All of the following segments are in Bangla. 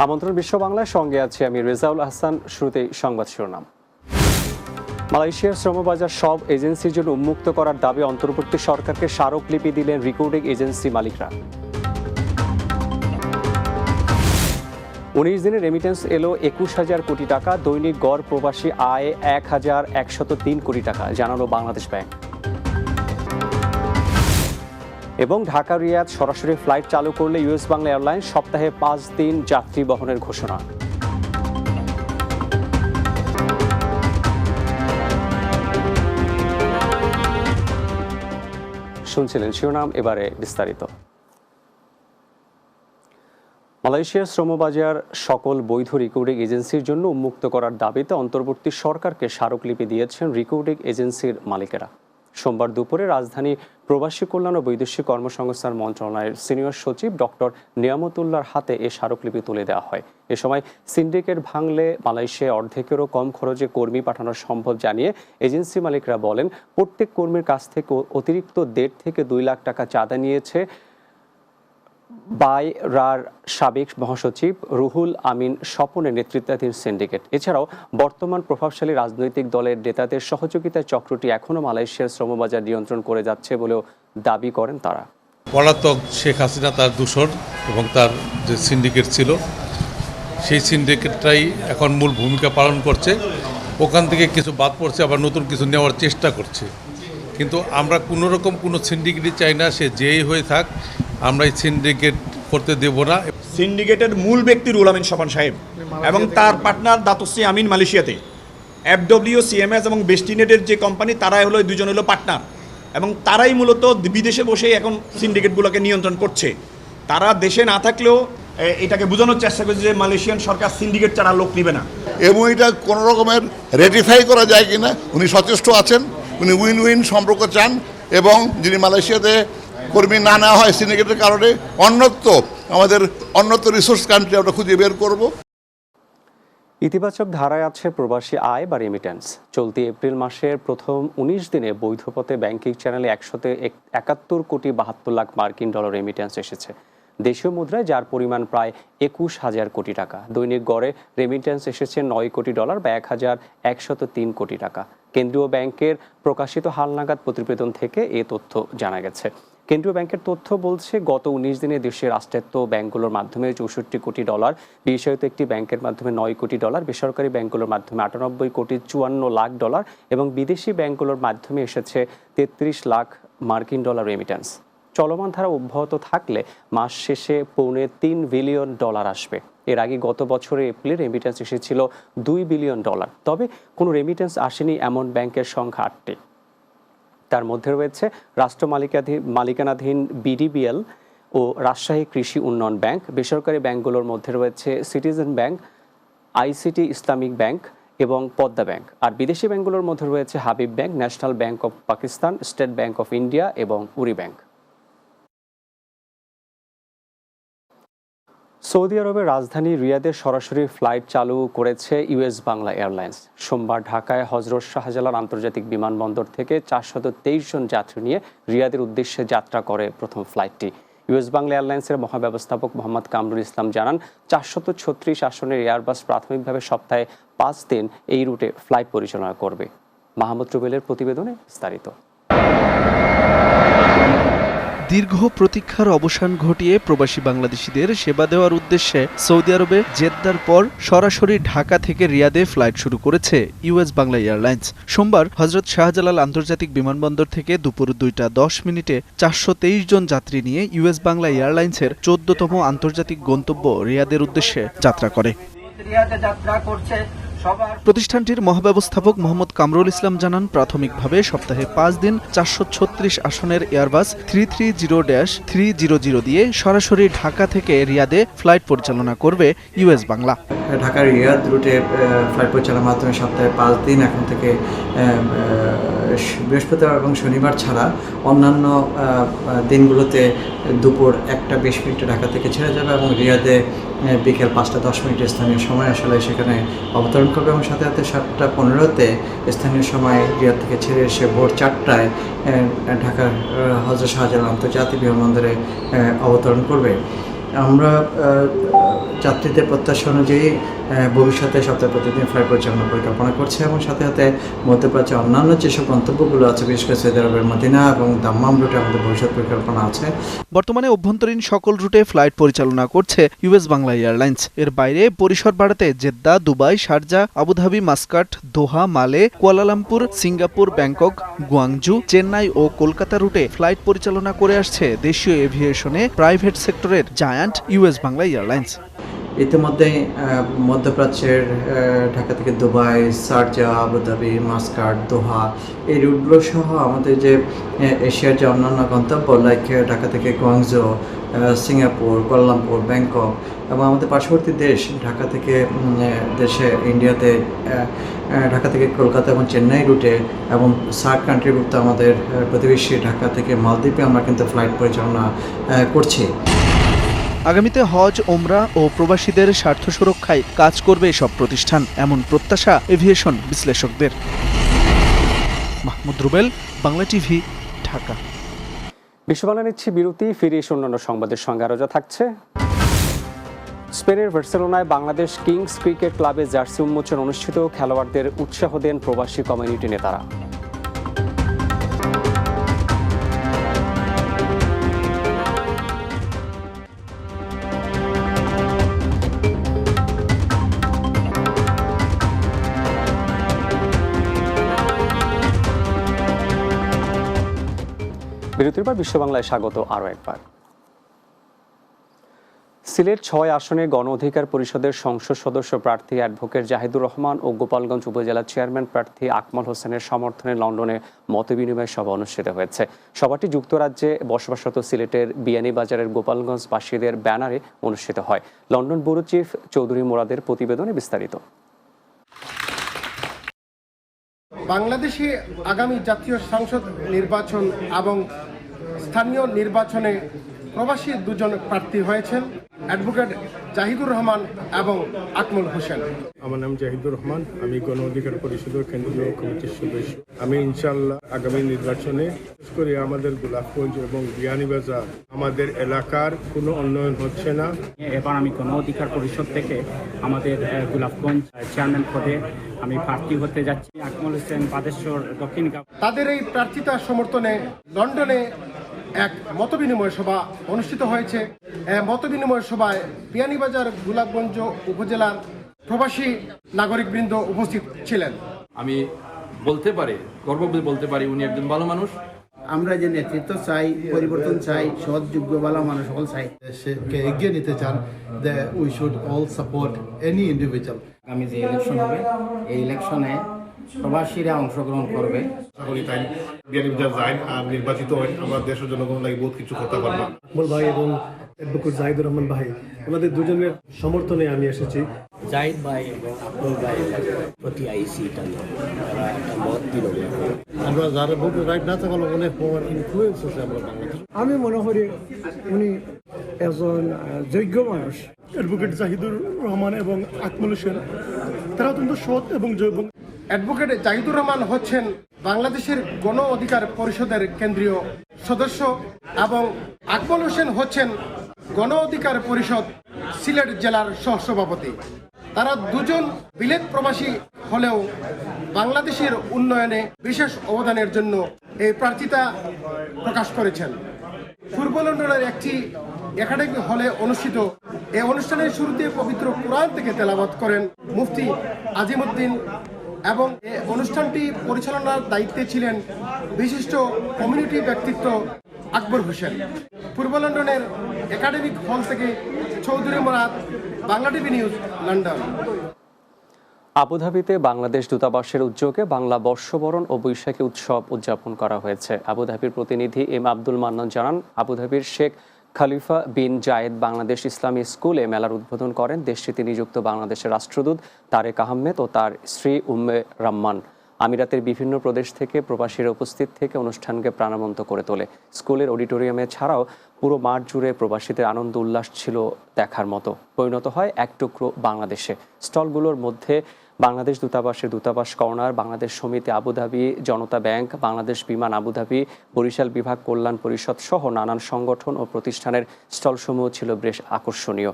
আমন্ত্রণ বিশ্ব বাংলার সঙ্গে আছি আমি রেজাউল আহসান। শুরুতেই সংবাদ শিরোনাম। মালয়েশিয়ার শ্রমবাজার সব এজেন্সির জন্য উন্মুক্ত করার দাবি অন্তর্বর্তী সরকারকে স্মারকলিপি দিলেন রেকর্ডিং এজেন্সি মালিকরা। 19 দিনের রেমিটেন্স এলো 21,000 কোটি টাকা, দৈনিক গড় প্রবাসী আয় 1,103 কোটি টাকা, জানালো বাংলাদেশ ব্যাংক। এবং ঢাকা রিয়াদ সরাসরি ফ্লাইট চালু করলে ইউএস বাংলা এয়ারলাইন্স সপ্তাহে 5 দিন যাত্রী বহনের ঘোষণা। শুনছিলেন শিরোনাম, এবারে বিস্তারিত। মালয়েশিয়ার শ্রমবাজার সকল বৈধ রেকর্ডিং এজেন্সির জন্য উন্মুক্ত করার দাবিতে অন্তর্বর্তী সরকারকে স্মারকলিপি দিয়েছেন রেকর্ডিং এজেন্সির মালিকেরা। সোমবার দুপুরে রাজধানী প্রবাসী কল্যাণ ও বৈদেশিক কর্মসংস্থান মন্ত্রণালয়ের সিনিয়র সচিব ডক্টর নিয়ামতুল্লাহর হাতে এ স্মারকলিপি তুলে দেওয়া হয়। এ সময় সিন্ডিকেট ভাঙলে মালয়েশিয়ায় অর্ধেকেরও কম খরচে কর্মী পাঠানো সম্ভব জানিয়ে এজেন্সি মালিকরা বলেন, প্রত্যেক কর্মীর কাছ থেকে অতিরিক্ত 1.5 থেকে 2 লাখ টাকা চাঁদা নিয়েছে বাইরার সাবেক মহাসচিব রুহুল আমিন স্বপনের নেতৃত্বাধীন সিন্ডিকেট। এছাড়াও বর্তমান প্রভাবশালী রাজনৈতিক দলের নেতাদের সহযোগিতায় চক্রটি এখনও মালয়েশিয়ার শ্রমবাজার নিয়ন্ত্রণ করে যাচ্ছে বলেও দাবি করেন তারা। পলাতক শেখ হাসিনা তার দূষর এবং তার যে সিন্ডিকেট ছিল, সেই সিন্ডিকেটটাই এখন মূল ভূমিকা পালন করছে। ওখান থেকে কিছু বাদ পড়ছে, আবার নতুন কিছু নেওয়ার চেষ্টা করছে। কিন্তু আমরা কোনোরকম কোনো সিন্ডিকেটই চাই না, সে যেই হয়ে থাক, আমরা এই সিন্ডিকেট করতে দেব না। সিন্ডিকেটের মূল ব্যক্তি রুহুল আমিন স্বপন সাহেব এবং তার পার্টনার দাতুশ্রী আমিন মালয়েশিয়াতে, এফডব্লিউ, সিএমএস এবং বেস্টিনেটের যে কোম্পানি, তারাই হলো দুজন হলো পার্টনার এবং তারাই মূলত বিদেশে বসেই এখন সিন্ডিকেটগুলোকে নিয়ন্ত্রণ করছে। তারা দেশে না থাকলেও এটাকে বোঝানোর চেষ্টা করছে যে মালয়েশিয়ান সরকার সিন্ডিকেট ছাড়া লোক নিবে না। এবং এটা কোনো রকমের রেটিফাই করা যায় কিনা উনি সচেষ্ট আছেন, উনি উইন উইন সম্পর্ক চান এবং যদি মালয়েশিয়াতে কর্মী না নেওয়া হয় সিন্ডিকেটের কারণে অন্যত্র রিসোর্স কান্ট্রি আমরা খুঁজে বের করব। ইতিবাচক ধারায় আছে প্রবাসী আয় বা রেমিটেন্স। চলতি এপ্রিল মাসের প্রথম 19 দিনে বৈধ পথে ব্যাংকিং চ্যানেলে 171 কোটি 72 লাখ মার্কিন ডলার রেমিটেন্স এসেছে দেশীয় মুদ্রায়, যার পরিমাণ প্রায় 21,000 কোটি টাকা। দৈনিক গড়ে রেমিটেন্স এসেছে 9 কোটি ডলার বা 1,103 কোটি টাকা। কেন্দ্রীয় ব্যাংকের প্রকাশিত হালনাগাদ প্রতিবেদন থেকে এ তথ্য জানা গেছে। কেন্দ্রীয় ব্যাংকের তথ্য বলছে, গত 19 দিনে দেশের রাষ্ট্রায়ত্ত ব্যাংকগুলোর মাধ্যমে 64 কোটি ডলার, বিষয়ত একটি ব্যাংকের মাধ্যমে 9 কোটি ডলার, বেসরকারি ব্যাংকগুলোর মাধ্যমে 98 কোটি 54 লাখ ডলার এবং বিদেশি ব্যাংকগুলোর মাধ্যমে এসেছে 33 লাখ মার্কিন ডলার রেমিটেন্স। চলমান ধারা অব্যাহত থাকলে মাস শেষে $3 বিলিয়ন আসবে। এর আগে গত বছরে এপ্রিলে রেমিটেন্স এসেছিল $2 বিলিয়ন। তবে কোনো রেমিটেন্স আসেনি এমন ব্যাংকের সংখ্যা 8টি। তার মধ্যে রয়েছে রাষ্ট্র মালিকানাধীন বিডিবিএল ও রাজশাহী কৃষি উন্নয়ন ব্যাংক। বেসরকারি ব্যাংকগুলোর মধ্যে রয়েছে citizen bank, ICT Islamic bank এবং পদ্মা ব্যাংক। আর বিদেশি ব্যাংকগুলোর মধ্যে রয়েছে Habib bank, national bank of Pakistan, state bank of India এবং উরি ব্যাংক। সৌদি আরবের রাজধানী রিয়াদে সরাসরি ফ্লাইট চালু করেছে ইউএস বাংলা এয়ারলাইন্স। সোমবার ঢাকায় হজরত শাহজালাল আন্তর্জাতিক বিমানবন্দর থেকে 423 জন যাত্রী নিয়ে রিয়াদের উদ্দেশ্যে যাত্রা করে প্রথম ফ্লাইটটি। ইউএস বাংলা এয়ারলাইন্সের মহাব্যবস্থাপক মোহাম্মদ কামরুল ইসলাম জানান, 436 আসনের এয়ারবাস প্রাথমিকভাবে সপ্তাহে 5 দিন এই রুটে ফ্লাইট পরিচালনা করবে। মাহমুদ রুবেলের প্রতিবেদনে বিস্তারিত। দীর্ঘ প্রতীক্ষার অবসান ঘটিয়ে প্রবাসী বাংলাদেশিদের সেবা দেওয়ার উদ্দেশ্যে সৌদি আরবে জেদ্দার পর সরাসরি ঢাকা থেকে রিয়াদে ফ্লাইট শুরু করেছে ইউএস বাংলা এয়ারলাইন্স। সোমবার হজরত শাহজালাল আন্তর্জাতিক বিমানবন্দর থেকে দুপুর 2:10 423 জন যাত্রী নিয়ে ইউএস বাংলা এয়ারলাইন্সের 14তম আন্তর্জাতিক গন্তব্য রিয়াদের উদ্দেশ্যে যাত্রা করে। প্রতিষ্ঠানটির মহাব্যবস্থাপক মোহাম্মদ কামরুল ইসলাম জানান, প্রাথমিকভাবে সপ্তাহে 5 দিন 436 আসনের এয়ারবাস 330-300 দিয়ে সরাসরি ঢাকা থেকে রিয়াদে ফ্লাইট পরিচালনা করবে ইউএস বাংলা। ঢাকার রিয়াদ রুটে ফ্লাইট পরিচালনার মাধ্যমে সপ্তাহে 5 দিন এখন থেকে বৃহস্পতিবার এবং শনিবার ছাড়া অন্যান্য দিনগুলোতে দুপুর 1:20 ঢাকা থেকে ছেড়ে যাবে এবং রিয়াদে বিকেল 5:10 স্থানীয় সময় আসলে সেখানে অবতরণ করবে এবং সাথে সাথে 7:15 স্থানীয় সময় রিয়াদ থেকে ছেড়ে এসে ভোর 4টায় ঢাকার হজরত শাহজালাল আন্তর্জাতিক বিমানবন্দরে অবতরণ করবে। আমরা যাত্রীদের প্রত্যাশা অনুযায়ী ভবিষ্যতে সপ্তাহে প্রতিদিন ফ্লাইট পরিচালনা পরিকল্পনা করছি এবং সাথে সাথে মধ্যপ্রাচ্যে অন্যান্য যেসব গন্তব্যগুলো আছে বিশেষ করে সৌদি আরবের মদিনা এবং দাম্মাম রুটে আমাদের ভবিষ্যৎ পরিকল্পনা আছে। বর্তমানে অভ্যন্তরীণ সকল রুটে ফ্লাইট পরিচালনা করছে ইউএস বাংলা এয়ারলাইন্স। এর বাইরে পরিসর বাড়াতে Jeddah, Dubai, Sharjah, Abu Dhabi, Muscat, Doha, Male, Kuala Lumpur, Singapore, Bangkok, Guangzhou, Chennai ও কলকাতা রুটে ফ্লাইট পরিচালনা করে আসছে দেশীয় এভিয়েশনে প্রাইভেট সেক্টরের জায়ান্ট ইউএস বাংলা এয়ারলাইন্স। ইতিমধ্যে মধ্যপ্রাচ্যের ঢাকা থেকে Dubai, Sharjah, Abu Dhabi, Muscat, Doha এই রুটগুলো সহ আমাদের যে এশিয়ার যে অন্যান্য গন্তব্য লাইক ঢাকা থেকে গুয়াংজু, সিঙ্গাপুর, কুয়ালালামপুর, ব্যাংকক এবং আমাদের পার্শ্ববর্তী দেশ ঢাকা থেকে দেশে ইন্ডিয়াতে ঢাকা থেকে কলকাতা এবং চেন্নাই রুটে এবং সার্ক কান্ট্রিভুক্ত আমাদের প্রতিবেশী ঢাকা থেকে মালদ্বীপে আমরা কিন্তু ফ্লাইট পরিচালনা করছি। আগামীতে হজ, ওমরা ও প্রবাসীদের স্বার্থ সুরক্ষায় কাজ করবে এসব প্রতিষ্ঠান, এমন প্রত্যাশা এভিয়েশন বিশ্লেষকদের। মাহমুদ রুবেল, বাংলা টিভি, ঢাকা। বিশ্ববাংলা নিচ্ছি বিরতি, ফিরে এসে অন্যান্য সংবাদের সঙ্গে আরও যা থাকছে। স্পেনের বার্সেলোনায় বাংলাদেশ কিংস ক্রিকেট ক্লাবে জার্সি উন্মোচন অনুষ্ঠিত, খেলোয়াড়দের উৎসাহ দেন প্রবাসী কমিউনিটি নেতারা। বিরতির পর বিশ্ব বাংলায় স্বাগত আরও একবার। সিলেট ৬ আসনে গণ অধিকার পরিষদের সংসদ সদস্য প্রার্থী অ্যাডভোকেট জাহিদুর রহমান ও গোপালগঞ্জ উপজেলা চেয়ারম্যান প্রার্থী আকমল হোসেনের সমর্থনে লন্ডনে মতবিনিময় সভা অনুষ্ঠিত হয়েছে। সভাটি যুক্তরাজ্যে বসবাসরত সিলেটের বিয়ানীবাজারের গোপালগঞ্জবাসীদের ব্যানারে অনুষ্ঠিত হয়। লন্ডন ব্যুরো চিফ চৌধুরী মুরাদের প্রতিবেদনে বিস্তারিত। বাংলাদেশে আগামী জাতীয় সংসদ নির্বাচন এবং স্থানীয় নির্বাচনে প্রবাসী দুজন প্রার্থী হয়েছেন, অ্যাডভোকেট জাহিদুর রহমান এবং আকমল হোসেন। আমার নাম জাহিদুর রহমান, আমি গণ অধিকার পরিষদের কেন্দ্রীয় কমিটির সদস্য। আমি ইনশাআল্লাহ আগামী নির্বাচনে বিশেষ করে আমাদের গোলাপগঞ্জ এবং বিয়ানীবাজার আমাদের এলাকার কোনো উন্নয়ন হচ্ছে না। এবার আমি গণ অধিকার পরিষদ থেকে আমাদের গোলাপগঞ্জ চেয়ারম্যান পদে আমি প্রার্থী হতে যাচ্ছি। আকমল হোসেন বাদেশ্বর দক্ষিণ। তাদের এই প্রার্থিতার সমর্থনে লন্ডনে এক মতবিনিময় সভা অনুষ্ঠিত হয়েছে। মতবিনিময় সভায় বিয়ানীবাজার গোলাপগঞ্জ উপজেলার প্রবাসী নাগরিকবৃন্দ উপস্থিত ছিলেন। আমি বলতে পারি, গর্ব বলতে পারি, উনি একজন ভালো মানুষ। আমরা যে নেতৃত্ব চাই, পরিবর্তন চাই, সৎ, যোগ্য, ভালো মানুষ সকল চাই। দেশকে এগিয়ে নিতে চান, we should all support any individual. আমি যে ইলেকশন হবে, এই ইলেকশনে প্রবাসীরা অংশগ্রহণ করবে। তাই বিয়ানীবাজার যাই আর নির্বাচিত হয়, আমরা দেশের জনগণ লাগে বহুত কিছু করতে পারবো। আকমল ভাই এবং অ্যাডভোকেট জাহিদুর রহমান ভাই, ওনাদের দুজনের সমর্থনে আমি এসেছি। জাহিদ ভাই এবং আকমল ভাইয়ের প্রতি আইসি এটা তারা একটা মত দিল। আমরা যারা ভোটের রাইট না থাকলে অনেক প্রমাণ ইনফ্লুয়েন্স আছে আমরা বাংলাদেশ। আমি মনে করি উনি একজন যোগ্য মানুষ। অ্যাডভোকেট জাহিদুর রহমান এবং আকমল হোসেন তারা অত্যন্ত সৎ এবং যোগ্য। অ্যাডভোকেট জাহিদুর রহমান হচ্ছেন বাংলাদেশের গণ অধিকার পরিষদের কেন্দ্রীয় সদস্য এবং আকমল হোসেন হচ্ছেন গণ অধিকার পরিষদ সিলেট জেলার সহসভাপতি। তারা দুজন বিলেত প্রবাসী হলেও বাংলাদেশের উন্নয়নে বিশেষ অবদানের জন্য এই প্রার্থিতা প্রকাশ করেছেন। পূর্ব লন্ডনের একটি একাডেমিক হলে অনুষ্ঠিত এই অনুষ্ঠানের শুরুতে পবিত্র কোরআন থেকে তেলাওয়াত করেন মুফতি আজিমউদ্দিন এবং এই অনুষ্ঠানটি পরিচালনার দায়িত্বে ছিলেন বিশিষ্ট কমিউনিটি ব্যক্তিত্ব আকবর হোসেন। পূর্ব লন্ডনের একাডেমিক হল থেকে Chowdhury Murad, Bangla TV news, London. আবুধাবিতে বাংলাদেশ দূতাবাসের উদ্যোগে বাংলা বর্ষবরণ ও বৈশাখী উৎসব উদযাপন করা হয়েছে। আবুধাবির প্রতিনিধি এম আব্দুল মান্নান জানান, আবুধাবির শেখ খলিফা বিন জায়েদ বাংলাদেশ ইসলামী স্কুলে মেলার উদ্বোধন করেন দেশটিতে নিযুক্ত বাংলাদেশের রাষ্ট্রদূত তারেক আহমেদ ও তার স্ত্রী উম্মে রাম্মান। আমিরাতের বিভিন্ন প্রদেশ থেকে প্রবাসীরা উপস্থিত থেকে অনুষ্ঠানকে প্রাণবন্ত করে তোলে। স্কুলের অডিটোরিয়ামে ছাড়াও পুরো মাঠ জুড়ে প্রবাসীদের আনন্দ উল্লাস ছিল দেখার মতো। পরিণত হয় এক টুকরো বাংলাদেশে। স্টলগুলোর মধ্যে বাংলাদেশ দূতাবাসের দূতাবাস কর্নার, বাংলাদেশ সমিতি আবুধাবি, জনতা ব্যাংক, বাংলাদেশ বিমান আবুধাবি, বরিশাল বিভাগ কল্যাণ পরিষদ সহ নানান সংগঠন ও প্রতিষ্ঠানের স্টলসমূহ ছিল বেশ আকর্ষণীয়।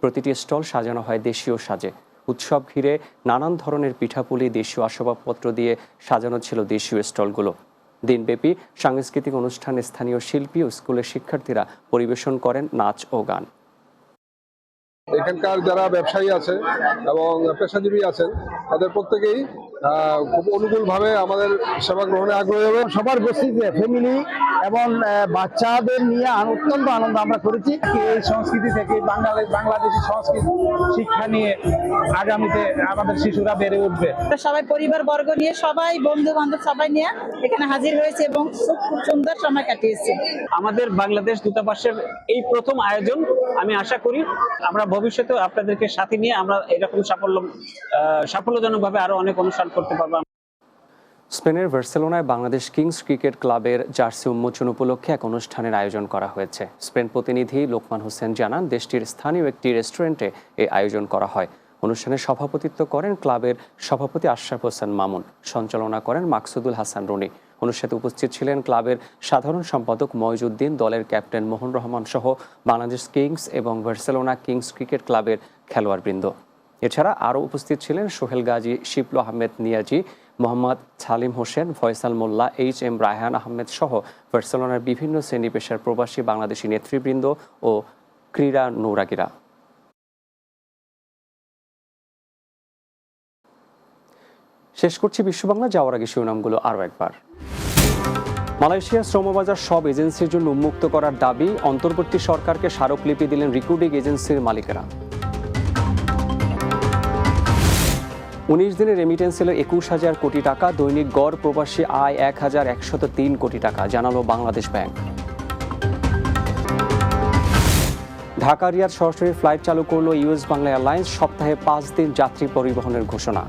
প্রতিটি স্টল সাজানো হয় দেশীয় সাজে। উৎসব ঘিরে নানান ধরনের পিঠাপুলি, দেশীয় আসবাবপত্র দিয়ে সাজানো ছিল দেশীয় স্টলগুলো। দিনব্যাপী সাংস্কৃতিক অনুষ্ঠানে স্থানীয় শিল্পী ও স্কুলের শিক্ষার্থীরা পরিবেশন করেন নাচ ও গান। এখানকার যারা ব্যবসায়ী আছে এবং পেশাজীবী আছেন তাদের প্রত্যেকেই খুব অনুকূলভাবে আমাদের সেবা গ্রহণে আগ্রহী হবে। সবার উপস্থিতিতে ফ্যামিলি এবং বাচ্চাদের নিয়ে অত্যন্ত আনন্দ আমরা করেছি। এই সংস্কৃতি থেকে বাংলাদেশি সংস্কৃতি শিক্ষা নিয়ে আগামীতে আমাদের শিশুরা বেড়ে উঠবে। সবাই পরিবার বর্গ নিয়ে, সবাই বন্ধু বান্ধব সবাই নিয়ে এখানে হাজির হয়েছে এবং খুব সুন্দর সময় কাটিয়েছে। আমাদের বাংলাদেশ দূতাবাসের এই প্রথম আয়োজন। আমি আশা করি আমরা ভবিষ্যতে আপনাদেরকে সাথে নিয়ে আমরা এরকম সাফল্যজনকভাবে আরো অনেক অনুষ্ঠান করতে পারবো। স্পেনের বার্সেলোনায় বাংলাদেশ কিংস ক্রিকেট ক্লাবের জার্সি উন্মোচন উপলক্ষে এক অনুষ্ঠানের আয়োজন করা হয়েছে। স্পেন প্রতিনিধি লোকমান হোসেন জানান, দেশটির স্থানীয় একটি রেস্টুরেন্টে এই আয়োজন করা হয়। অনুষ্ঠানে সভাপতিত্ব করেন ক্লাবের সভাপতি আশরাফ হোসেন মামুন, সঞ্চালনা করেন মাকসুদুল হাসান রনি। অনুষ্ঠানে উপস্থিত ছিলেন ক্লাবের সাধারণ সম্পাদক মইজউদ্দিন, দলের ক্যাপ্টেন মোহন রহমান সহ বাংলাদেশ কিংস এবং বার্সেলোনা কিংস ক্রিকেট ক্লাবের খেলোয়াড়বৃন্দ। এছাড়া আরও উপস্থিত ছিলেন সোহেল গাজী, শিপলু আহমেদ নিয়াজি, মোহাম্মদ সালিম হোসেন, ফয়সাল মোল্লা, এইচ.এম. রায়হান আহমেদ সহ বার্সেলোনার বিভিন্ন শ্রেণী পেশার প্রবাসী বাংলাদেশি নেতৃবৃন্দ ও ক্রীড়া নৌরাগীরা। শেষ করছি বিশ্ব বাংলা, যাওয়ার আগে শিরোনামগুলো আরও একবার। মালয়েশিয়ার শ্রমবাজার সব এজেন্সির জন্য উন্মুক্ত করার দাবি, অন্তর্বর্তী সরকারকে স্মারকলিপি দিলেন রিক্রুটিং এজেন্সির মালিকেরা। 19 দিনের রেমিটেন্স ছিল 21,000 কোটি টাকা, দৈনিক গড় প্রবাসী আয় 1,103 কোটি টাকা, জানালো বাংলাদেশ ব্যাংক। ঢাকা রিয়াদ সরাসরি ফ্লাইট চালু করলো ইউএস বাংলা এয়ারলাইন্স, সপ্তাহে 5 দিন যাত্রী পরিবহনের ঘোষণা।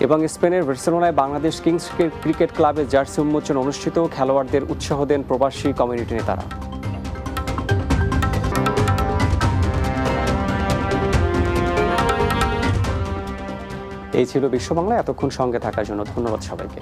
এবং স্পেনের বার্সেলোনায় বাংলাদেশ কিংস ক্রিকেট ক্লাবের জার্সি উন্মোচন অনুষ্ঠিত, খেলোয়াড়দের উৎসাহ দেন প্রবাসী কমিউনিটি নেতারা। এই ছিল বিশ্ব বাংলা। এতক্ষণ সঙ্গে থাকার জন্য ধন্যবাদ সবাইকে।